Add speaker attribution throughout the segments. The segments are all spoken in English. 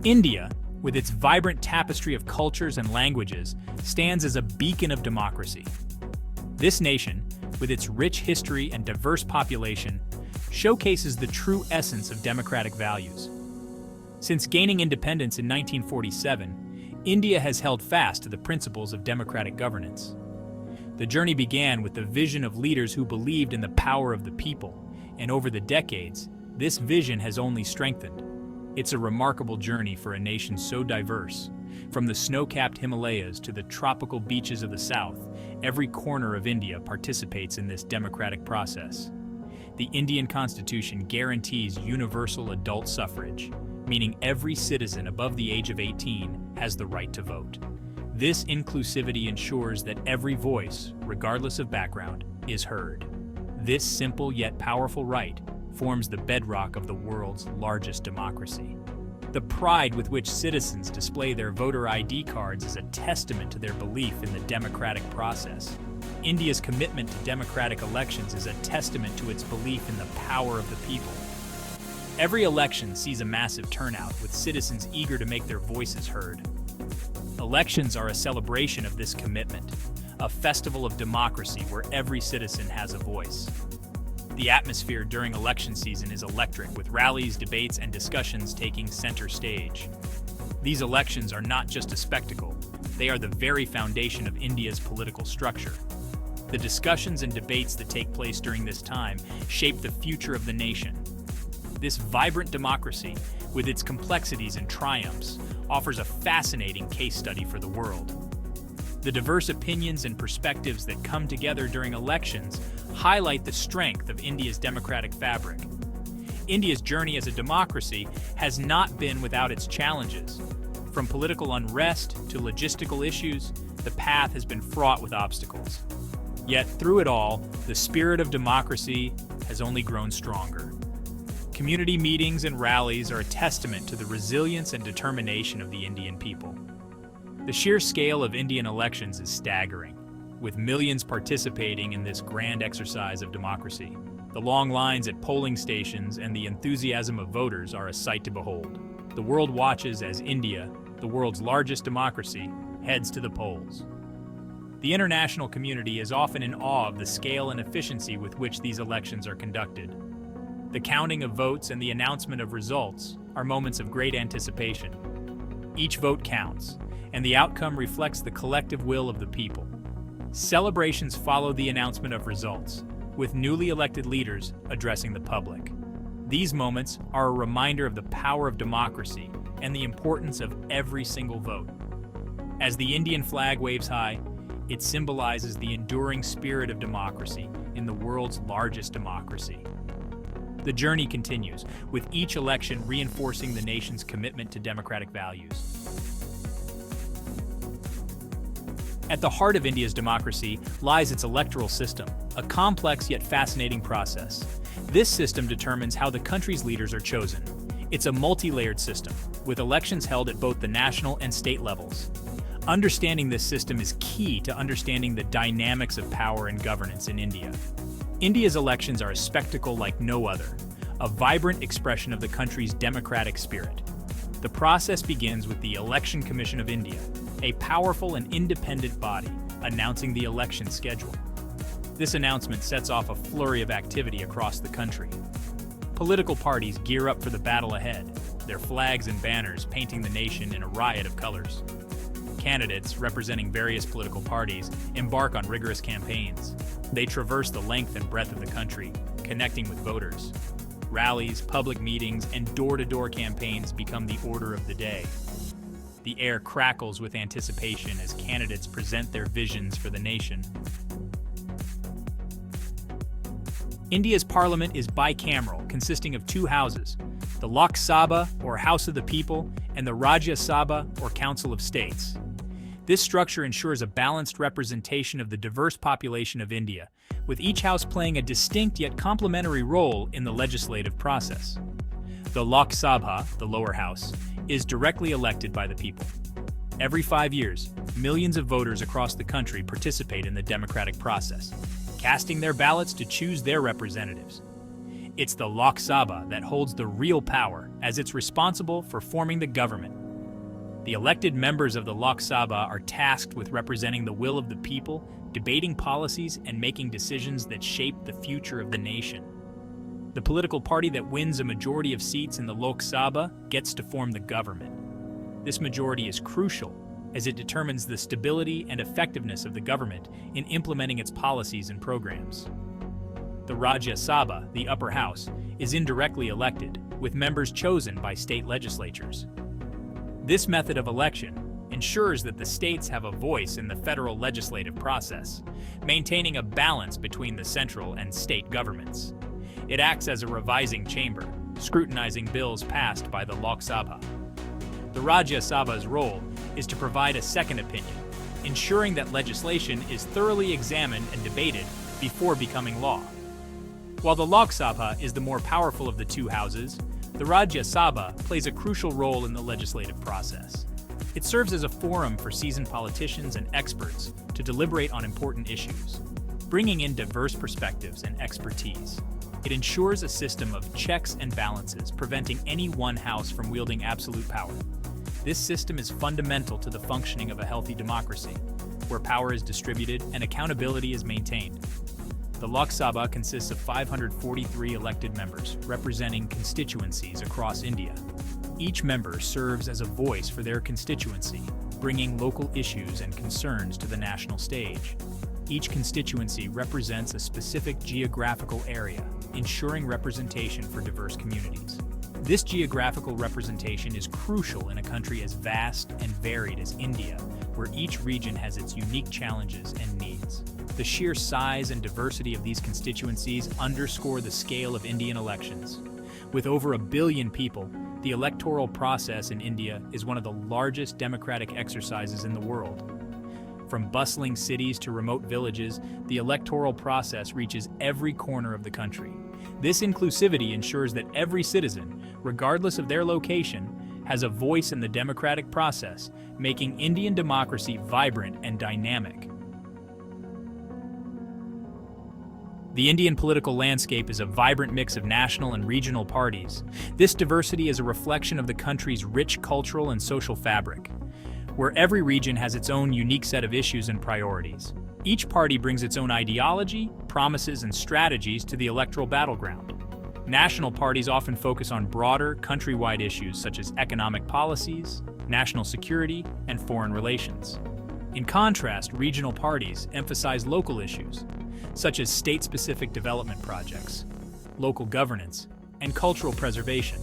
Speaker 1: India, with its vibrant tapestry of cultures and languages, stands as a beacon of democracy. This nation, with its rich history and diverse population, showcases the true essence of democratic values. Since gaining independence in 1947, India has held fast to the principles of democratic governance. The journey began with the vision of leaders who believed in the power of the people, and over the decades, this vision has only strengthened. It's a remarkable journey for a nation so diverse. From the snow-capped Himalayas to the tropical beaches of the south, every corner of India participates in this democratic process. The Indian Constitution guarantees universal adult suffrage, meaning every citizen above the age of 18 has the right to vote. This inclusivity ensures that every voice, regardless of background, is heard. This simple yet powerful right forms the bedrock of the world's largest democracy. The pride with which citizens display their voter ID cards is a testament to their belief in the democratic process. India's commitment to democratic elections is a testament to its belief in the power of the people. Every election sees a massive turnout, with citizens eager to make their voices heard. Elections are a celebration of this commitment, a festival of democracy where every citizen has a voice. The atmosphere during election season is electric, with rallies, debates, and discussions taking center stage. These elections are not just a spectacle, they are the very foundation of India's political structure. The discussions and debates that take place during this time shape the future of the nation. This vibrant democracy, with its complexities and triumphs, offers a fascinating case study for the world. The diverse opinions and perspectives that come together during elections highlight the strength of India's democratic fabric. India's journey as a democracy has not been without its challenges. From political unrest to logistical issues, the path has been fraught with obstacles. Yet through it all, the spirit of democracy has only grown stronger. Community meetings and rallies are a testament to the resilience and determination of the Indian people. The sheer scale of Indian elections is staggering, with millions participating in this grand exercise of democracy. The long lines at polling stations and the enthusiasm of voters are a sight to behold. The world watches as India, the world's largest democracy, heads to the polls. The international community is often in awe of the scale and efficiency with which these elections are conducted. The counting of votes and the announcement of results are moments of great anticipation. Each vote counts, and the outcome reflects the collective will of the people. Celebrations follow the announcement of results, with newly elected leaders addressing the public. These moments are a reminder of the power of democracy and the importance of every single vote. As the Indian flag waves high, it symbolizes the enduring spirit of democracy in the world's largest democracy. The journey continues, with each election reinforcing the nation's commitment to democratic values. At the heart of India's democracy lies its electoral system, a complex yet fascinating process. This system determines how the country's leaders are chosen. It's a multi-layered system, with elections held at both the national and state levels. Understanding this system is key to understanding the dynamics of power and governance in India. India's elections are a spectacle like no other, a vibrant expression of the country's democratic spirit. The process begins with the Election Commission of India, a powerful and independent body announcing the election schedule. This announcement sets off a flurry of activity across the country. Political parties gear up for the battle ahead, their flags and banners painting the nation in a riot of colors. Candidates representing various political parties embark on rigorous campaigns. They traverse the length and breadth of the country, connecting with voters. Rallies, public meetings, and door-to-door campaigns become the order of the day. The air crackles with anticipation as candidates present their visions for the nation. India's parliament is bicameral, consisting of two houses, the Lok Sabha, or House of the People, and the Rajya Sabha, or Council of States. This structure ensures a balanced representation of the diverse population of India, with each house playing a distinct yet complementary role in the legislative process. The Lok Sabha, the lower house, is directly elected by the people. Every 5 years, millions of voters across the country participate in the democratic process, casting their ballots to choose their representatives. It's the Lok Sabha that holds the real power, as it's responsible for forming the government. The elected members of the Lok Sabha are tasked with representing the will of the people, debating policies, and making decisions that shape the future of the nation. The political party that wins a majority of seats in the Lok Sabha gets to form the government. This majority is crucial, as it determines the stability and effectiveness of the government in implementing its policies and programs. The Rajya Sabha, the upper house, is indirectly elected, with members chosen by state legislatures. This method of election ensures that the states have a voice in the federal legislative process, maintaining a balance between the central and state governments. It acts as a revising chamber, scrutinizing bills passed by the Lok Sabha. The Rajya Sabha's role is to provide a second opinion, ensuring that legislation is thoroughly examined and debated before becoming law. While the Lok Sabha is the more powerful of the two houses, the Rajya Sabha plays a crucial role in the legislative process. It serves as a forum for seasoned politicians and experts to deliberate on important issues, bringing in diverse perspectives and expertise. It ensures a system of checks and balances, preventing any one house from wielding absolute power. This system is fundamental to the functioning of a healthy democracy, where power is distributed and accountability is maintained. The Lok Sabha consists of 543 elected members, representing constituencies across India. Each member serves as a voice for their constituency, bringing local issues and concerns to the national stage. Each constituency represents a specific geographical area, ensuring representation for diverse communities. This geographical representation is crucial in a country as vast and varied as India, where each region has its unique challenges and needs. The sheer size and diversity of these constituencies underscore the scale of Indian elections. With over 1 billion people, the electoral process in India is one of the largest democratic exercises in the world. From bustling cities to remote villages, the electoral process reaches every corner of the country. This inclusivity ensures that every citizen, regardless of their location, has a voice in the democratic process, making Indian democracy vibrant and dynamic. The Indian political landscape is a vibrant mix of national and regional parties. This diversity is a reflection of the country's rich cultural and social fabric, where every region has its own unique set of issues and priorities. Each party brings its own ideology, promises, and strategies to the electoral battleground. National parties often focus on broader, countrywide issues such as economic policies, national security, and foreign relations. In contrast, regional parties emphasize local issues, such as state-specific development projects, local governance, and cultural preservation.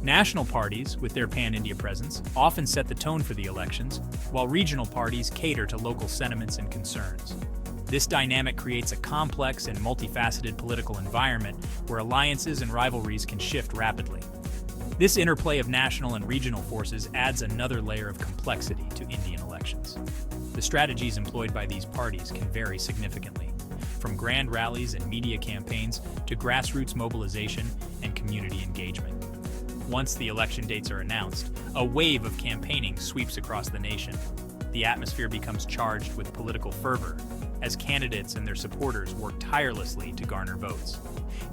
Speaker 1: National parties, with their pan-India presence, often set the tone for the elections, while regional parties cater to local sentiments and concerns. This dynamic creates a complex and multifaceted political environment where alliances and rivalries can shift rapidly. This interplay of national and regional forces adds another layer of complexity to Indian elections. The strategies employed by these parties can vary significantly, from grand rallies and media campaigns to grassroots mobilization and community engagement. Once the election dates are announced, a wave of campaigning sweeps across the nation. The atmosphere becomes charged with political fervor, as candidates and their supporters work tirelessly to garner votes.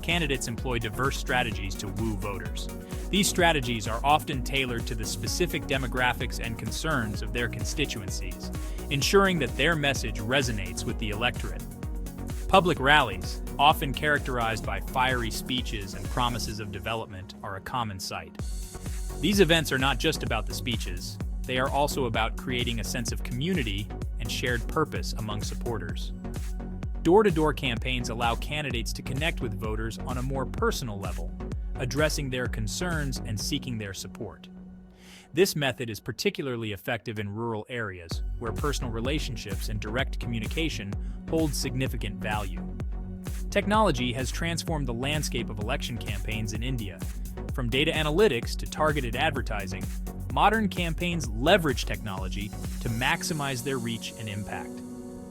Speaker 1: Candidates employ diverse strategies to woo voters. These strategies are often tailored to the specific demographics and concerns of their constituencies, ensuring that their message resonates with the electorate. Public rallies, often characterized by fiery speeches and promises of development, are a common sight. These events are not just about the speeches, they are also about creating a sense of community and shared purpose among supporters. Door-to-door campaigns allow candidates to connect with voters on a more personal level, addressing their concerns and seeking their support. This method is particularly effective in rural areas, where personal relationships and direct communication hold significant value. Technology has transformed the landscape of election campaigns in India. From data analytics to targeted advertising, modern campaigns leverage technology to maximize their reach and impact.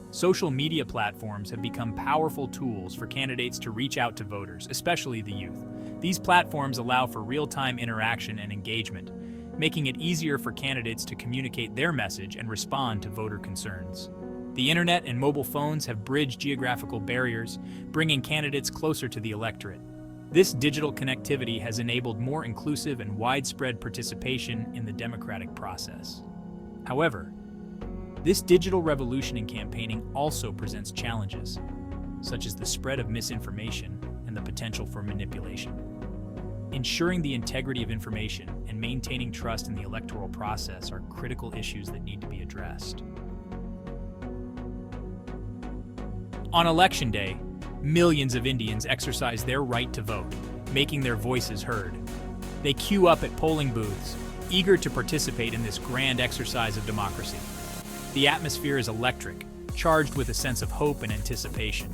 Speaker 1: Social media platforms have become powerful tools for candidates to reach out to voters, especially the youth. These platforms allow for real-time interaction and engagement, making it easier for candidates to communicate their message and respond to voter concerns. The internet and mobile phones have bridged geographical barriers, bringing candidates closer to the electorate. This digital connectivity has enabled more inclusive and widespread participation in the democratic process. However, this digital revolution in campaigning also presents challenges, such as the spread of misinformation and the potential for manipulation. Ensuring the integrity of information and maintaining trust in the electoral process are critical issues that need to be addressed. On Election Day, millions of Indians exercise their right to vote, making their voices heard. They queue up at polling booths, eager to participate in this grand exercise of democracy. The atmosphere is electric, charged with a sense of hope and anticipation.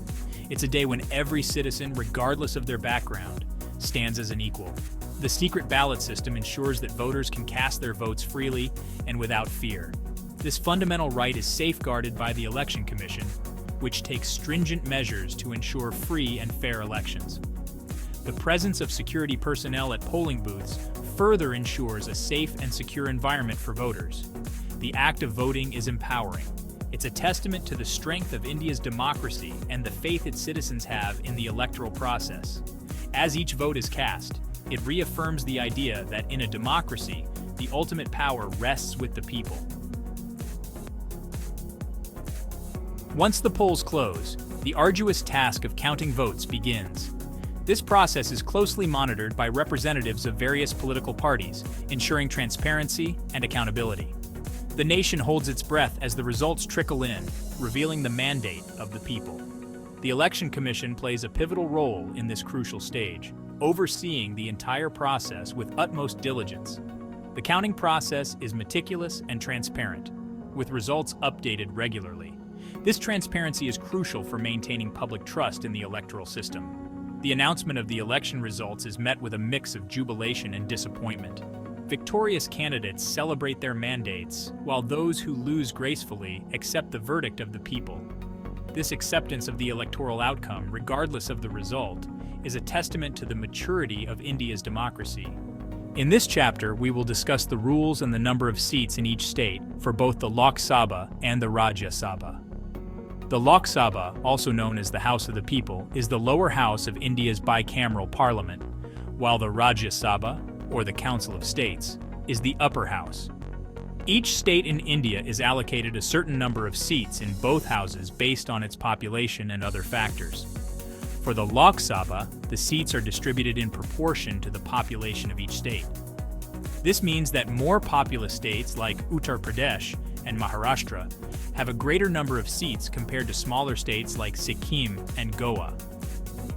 Speaker 1: It's a day when every citizen, regardless of their background, stands as an equal. The secret ballot system ensures that voters can cast their votes freely and without fear. This fundamental right is safeguarded by the Election Commission, which takes stringent measures to ensure free and fair elections. The presence of security personnel at polling booths further ensures a safe and secure environment for voters. The act of voting is empowering. It's a testament to the strength of India's democracy and the faith its citizens have in the electoral process. As each vote is cast, it reaffirms the idea that in a democracy, the ultimate power rests with the people. Once the polls close, the arduous task of counting votes begins. This process is closely monitored by representatives of various political parties, ensuring transparency and accountability. The nation holds its breath as the results trickle in, revealing the mandate of the people. The Election Commission plays a pivotal role in this crucial stage, overseeing the entire process with utmost diligence. The counting process is meticulous and transparent, with results updated regularly. This transparency is crucial for maintaining public trust in the electoral system. The announcement of the election results is met with a mix of jubilation and disappointment. Victorious candidates celebrate their mandates, while those who lose gracefully accept the verdict of the people. This acceptance of the electoral outcome, regardless of the result, is a testament to the maturity of India's democracy. In this chapter, we will discuss the rules and the number of seats in each state for both the Lok Sabha and the Rajya Sabha. The Lok Sabha, also known as the House of the People, is the lower house of India's bicameral parliament, while the Rajya Sabha, or the Council of States, is the upper house. Each state in India is allocated a certain number of seats in both houses based on its population and other factors. For the Lok Sabha, the seats are distributed in proportion to the population of each state. This means that more populous states like Uttar Pradesh and Maharashtra have a greater number of seats compared to smaller states like Sikkim and Goa.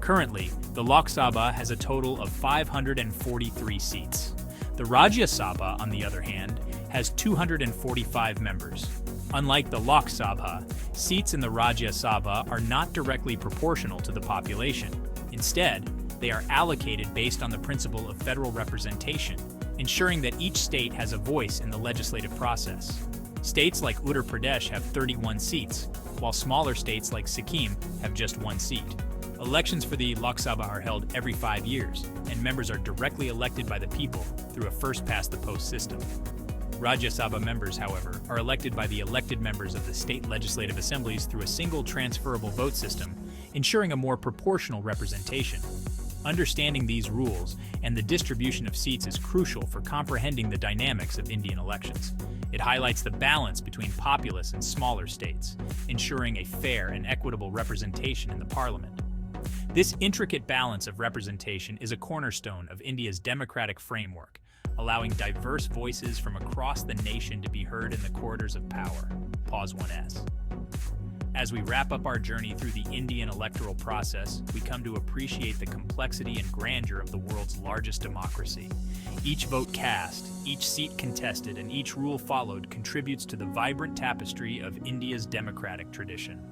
Speaker 1: Currently, the Lok Sabha has a total of 543 seats. The Rajya Sabha, on the other hand, has 245 members. Unlike the Lok Sabha, seats in the Rajya Sabha are not directly proportional to the population. Instead, they are allocated based on the principle of federal representation, ensuring that each state has a voice in the legislative process. States like Uttar Pradesh have 31 seats, while smaller states like Sikkim have just 1 seat. Elections for the Lok Sabha are held every 5 years, and members are directly elected by the people through a first-past-the-post system. Rajya Sabha members, however, are elected by the elected members of the state legislative assemblies through a single transferable vote system, ensuring a more proportional representation. Understanding these rules and the distribution of seats is crucial for comprehending the dynamics of Indian elections. It highlights the balance between populous and smaller states, ensuring a fair and equitable representation in the parliament. This intricate balance of representation is a cornerstone of India's democratic framework, allowing diverse voices from across the nation to be heard in the corridors of power. Pause 1S. As we wrap up our journey through the Indian electoral process, we come to appreciate the complexity and grandeur of the world's largest democracy. Each vote cast, each seat contested, and each rule followed contributes to the vibrant tapestry of India's democratic tradition.